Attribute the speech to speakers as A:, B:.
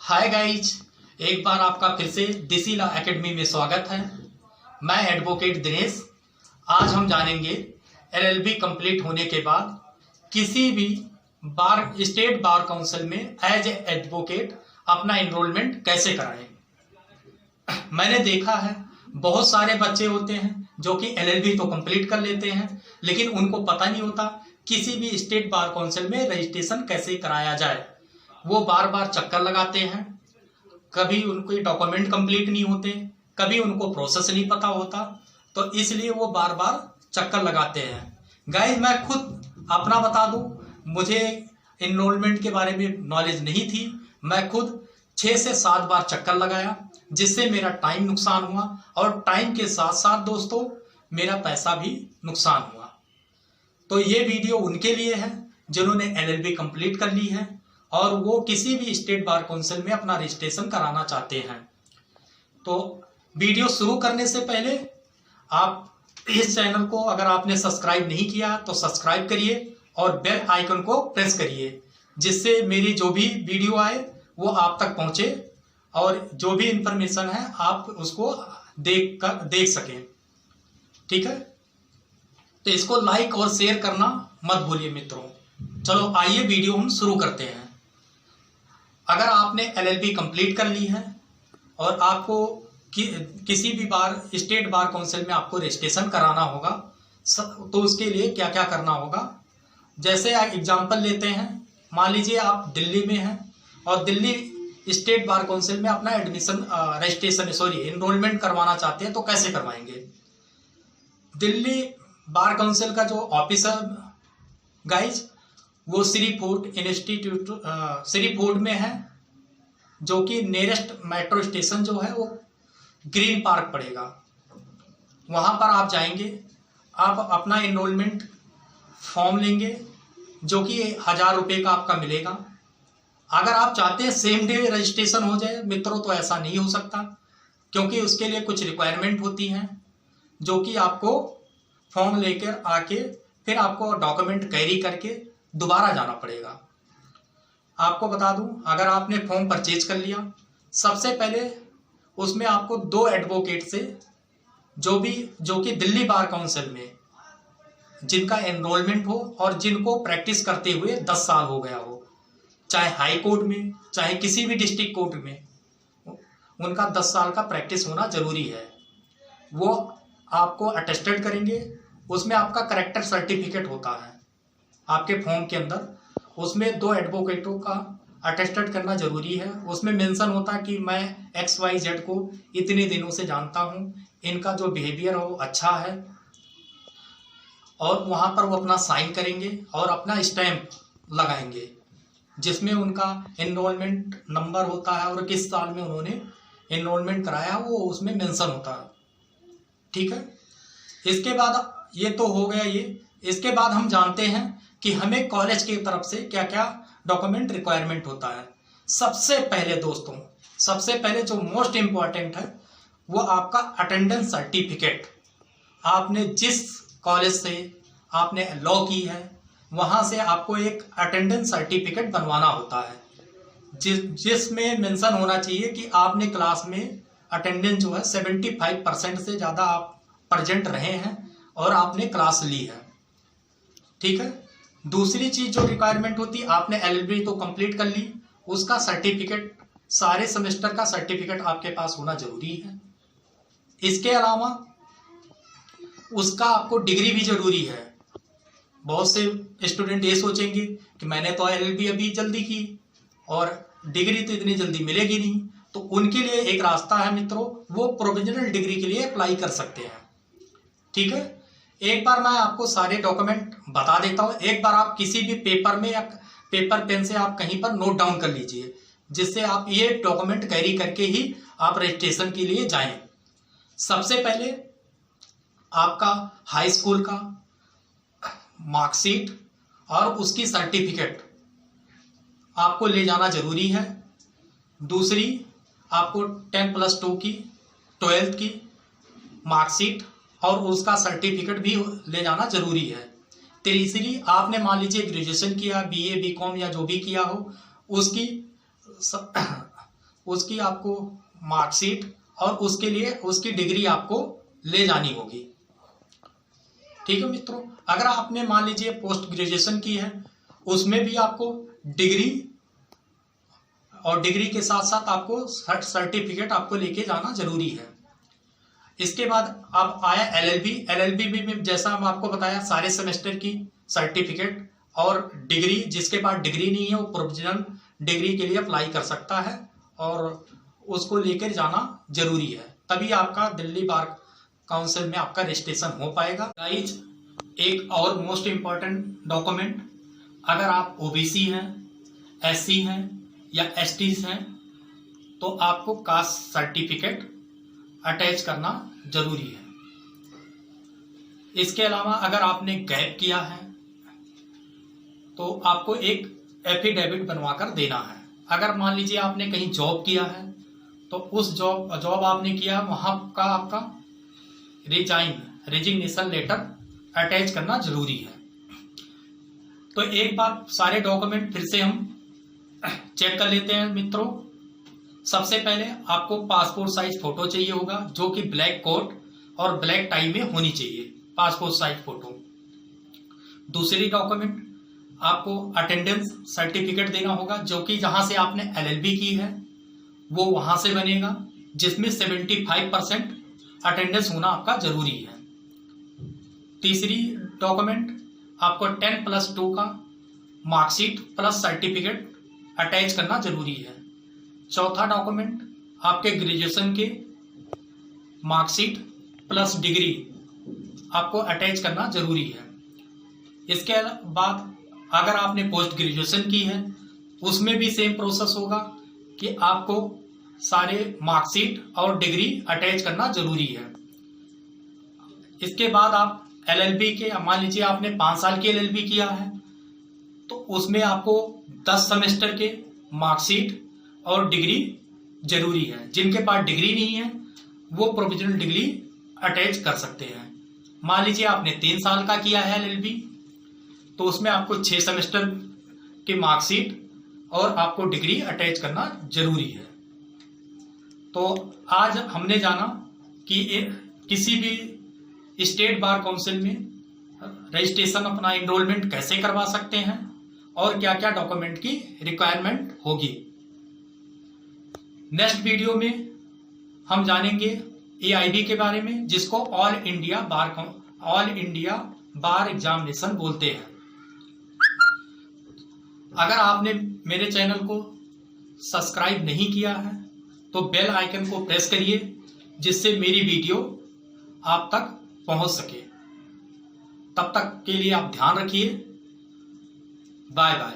A: Hi guys, एक बार आपका फिर से देसी लॉ एकेडमी में स्वागत है। मैं एडवोकेट दिनेश। आज हम जानेंगे एलएलबी कंप्लीट होने के बाद किसी भी स्टेट बार काउंसिल में एज ए एडवोकेट अपना एनरोलमेंट कैसे कराएं। मैंने देखा है बहुत सारे बच्चे होते हैं जो कि एलएलबी तो कंप्लीट कर लेते हैं, लेकिन उनको पता नहीं होता किसी भी स्टेट बार काउंसिल में रजिस्ट्रेशन कैसे कराया जाए। वो बार बार चक्कर लगाते हैं, कभी उनके डॉक्यूमेंट कंप्लीट नहीं होते, कभी उनको प्रोसेस नहीं पता होता, तो इसलिए वो बार बार चक्कर लगाते हैं। गाइस, मैं खुद अपना बता दूं, मुझे एनरोलमेंट के बारे में नॉलेज नहीं थी। मैं खुद 6 से 7 बार चक्कर लगाया, जिससे मेरा टाइम नुकसान हुआ और टाइम के साथ साथ दोस्तों मेरा पैसा भी नुकसान हुआ। तो ये वीडियो उनके लिए है जिन्होंने एलएलबी कंप्लीट कर ली है और वो किसी भी स्टेट बार काउंसिल में अपना रजिस्ट्रेशन कराना चाहते हैं। तो वीडियो शुरू करने से पहले आप इस चैनल को अगर आपने सब्सक्राइब नहीं किया तो सब्सक्राइब करिए और बेल आइकन को प्रेस करिए, जिससे मेरी जो भी वीडियो आए वो आप तक पहुंचे और जो भी इंफॉर्मेशन है आप उसको देख सकें। ठीक है, तो इसको लाइक और शेयर करना मत भूलिए मित्रों। चलो आइए वीडियो हम शुरू करते हैं। अगर आपने एलएलबी कंप्लीट कर ली है और आपको किसी भी बार स्टेट बार काउंसिल में आपको रजिस्ट्रेशन कराना होगा, तो उसके लिए क्या क्या करना होगा। जैसे एग्जांपल लेते हैं, मान लीजिए आप दिल्ली में हैं और दिल्ली स्टेट बार काउंसिल में अपना एनरोलमेंट करवाना चाहते हैं, तो कैसे करवाएंगे। दिल्ली बार काउंसिल का जो ऑफिस है गाइज, वो श्री फोर्ट में है, जो कि नियरेस्ट मेट्रो स्टेशन जो है वो ग्रीन पार्क पड़ेगा। वहां पर आप जाएंगे, आप अपना एनरोलमेंट फॉर्म लेंगे जो कि 1000 रुपये का आपका मिलेगा। अगर आप चाहते हैं सेम डे रजिस्ट्रेशन हो जाए मित्रों, तो ऐसा नहीं हो सकता, क्योंकि उसके लिए कुछ रिक्वायरमेंट होती हैं, जो कि आपको फॉर्म लेकर आके फिर आपको डॉक्यूमेंट कैरी करके दोबारा जाना पड़ेगा। आपको बता दूं, अगर आपने फॉर्म परचेज कर लिया, सबसे पहले उसमें आपको 2 एडवोकेट से जो कि दिल्ली बार काउंसिल में जिनका एनरोलमेंट हो और जिनको प्रैक्टिस करते हुए 10 साल हो गया हो, चाहे हाई कोर्ट में चाहे किसी भी डिस्ट्रिक्ट कोर्ट में, उनका 10 साल का प्रैक्टिस होना जरूरी है। वो आपको अटेस्टेड करेंगे। उसमें आपका करेक्टर सर्टिफिकेट होता है आपके फॉर्म के अंदर, उसमें 2 एडवोकेटों का अटेस्टेड करना जरूरी है। उसमें मेंशन होता है कि मैं XYZ को इतने दिनों से जानता हूं, इनका जो बिहेवियर है वो अच्छा है, और वहां पर वो अपना साइन करेंगे और अपना स्टैंप लगाएंगे, जिसमें उनका एनरोलमेंट नंबर होता है और किस साल में उन्होंने एनरोलमेंट कराया वो उसमें मेंशन होता है। ठीक है, इसके बाद ये तो हो गया ये। इसके बाद हम जानते हैं कि हमें कॉलेज की तरफ से क्या क्या डॉक्यूमेंट रिक्वायरमेंट होता है। सबसे पहले दोस्तों, सबसे पहले जो मोस्ट इंपॉर्टेंट है वो आपका अटेंडेंस सर्टिफिकेट। आपने जिस कॉलेज से आपने लॉ की है वहां से आपको एक अटेंडेंस सर्टिफिकेट बनवाना होता है, जिसमें मेंशन होना चाहिए कि आपने क्लास में अटेंडेंस जो है 75% से ज़्यादा आप प्रेजेंट रहे हैं और आपने क्लास ली है। ठीक है, दूसरी चीज जो रिक्वायरमेंट होती है, आपने एलएलबी तो कंप्लीट कर ली, उसका सर्टिफिकेट, सारे सेमेस्टर का सर्टिफिकेट आपके पास होना जरूरी है। इसके अलावा उसका आपको डिग्री भी जरूरी है। बहुत से स्टूडेंट ये सोचेंगे कि मैंने तो एलएलबी अभी जल्दी की और डिग्री तो इतनी जल्दी मिलेगी नहीं, तो उनके लिए एक रास्ता है मित्रों, वो प्रोविजनल डिग्री के लिए अप्लाई कर सकते हैं। ठीक है, एक बार मैं आपको सारे डॉक्यूमेंट बता देता हूं। एक बार आप किसी भी पेपर में या पेपर पेन से आप कहीं पर नोट डाउन कर लीजिए, जिससे आप ये डॉक्यूमेंट कैरी करके ही आप रजिस्ट्रेशन के लिए जाएं। सबसे पहले आपका हाई स्कूल का मार्कशीट और उसकी सर्टिफिकेट आपको ले जाना जरूरी है। दूसरी, आपको 10+2 की 12th की मार्कशीट और उसका सर्टिफिकेट भी ले जाना जरूरी है। तीसरी, आपने मान लीजिए ग्रेजुएशन किया, BA BCom या जो भी किया हो, उसकी उसकी आपको मार्कशीट और उसके लिए उसकी डिग्री आपको ले जानी होगी। ठीक है मित्रों, अगर आपने मान लीजिए पोस्ट ग्रेजुएशन की है, उसमें भी आपको डिग्री और डिग्री के साथ साथ आपको सर्टिफिकेट आपको लेके जाना जरूरी है। इसके बाद अब आया एलएलबी। एलएलबी में जैसा हम आपको बताया, सारे सेमेस्टर की सर्टिफिकेट और डिग्री, जिसके पास डिग्री नहीं है वो प्रोविजनल डिग्री के लिए अप्लाई कर सकता है और उसको लेकर जाना जरूरी है, तभी आपका दिल्ली बार काउंसिल में आपका रजिस्ट्रेशन हो पाएगा। गाइज, एक और मोस्ट इम्पॉर्टेंट डॉक्यूमेंट, अगर आप ओबीसी हैं, एससी हैं या एसटी हैं तो आपको कास्ट सर्टिफिकेट अटैच करना जरूरी है। इसके अलावा अगर आपने गैप किया है तो आपको एक एफिडेविट बनवाकर देना है। अगर मान लीजिए आपने कहीं जॉब किया है तो उस जॉब आपने किया वहां का आपका रेजिग्नेशन लेटर अटैच करना जरूरी है। तो एक बार सारे डॉक्यूमेंट फिर से हम चेक कर लेते हैं मित्रों। सबसे पहले आपको पासपोर्ट साइज फोटो चाहिए होगा, जो कि ब्लैक कोट और ब्लैक टाई में होनी चाहिए, पासपोर्ट साइज फोटो। दूसरी डॉक्यूमेंट, आपको अटेंडेंस सर्टिफिकेट देना होगा, जो कि जहां से आपने एलएलबी की है वो वहां से बनेगा, जिसमें 75% अटेंडेंस होना आपका जरूरी है। तीसरी डॉक्यूमेंट, आपको 10+2 का मार्कशीट प्लस सर्टिफिकेट अटैच करना जरूरी है। चौथा डॉक्यूमेंट, आपके ग्रेजुएशन के मार्कशीट प्लस डिग्री आपको अटैच करना जरूरी है। इसके बाद अगर आपने पोस्ट ग्रेजुएशन की है उसमें भी सेम प्रोसेस होगा कि आपको सारे मार्कशीट और डिग्री अटैच करना जरूरी है। इसके बाद आप एलएलबी के, मान लीजिए आपने 5 साल की एलएलबी किया है तो उसमें आपको 10 सेमेस्टर के मार्कशीट और डिग्री जरूरी है। जिनके पास डिग्री नहीं है वो प्रोविजनल डिग्री अटैच कर सकते हैं। मान लीजिए आपने 3 साल का किया है एलएलबी तो उसमें आपको 6 सेमेस्टर के मार्कशीट और आपको डिग्री अटैच करना जरूरी है। तो आज हमने जाना कि किसी भी स्टेट बार काउंसिल में रजिस्ट्रेशन, अपना एनरोलमेंट कैसे करवा सकते हैं और क्या क्या डॉक्यूमेंट की रिक्वायरमेंट होगी। नेक्स्ट वीडियो में हम जानेंगे एआईबी के बारे में, जिसको ऑल इंडिया बार एग्जामिनेशन बोलते हैं। अगर आपने मेरे चैनल को सब्सक्राइब नहीं किया है तो बेल आइकन को प्रेस करिए, जिससे मेरी वीडियो आप तक पहुंच सके। तब तक के लिए आप ध्यान रखिए। Bye bye.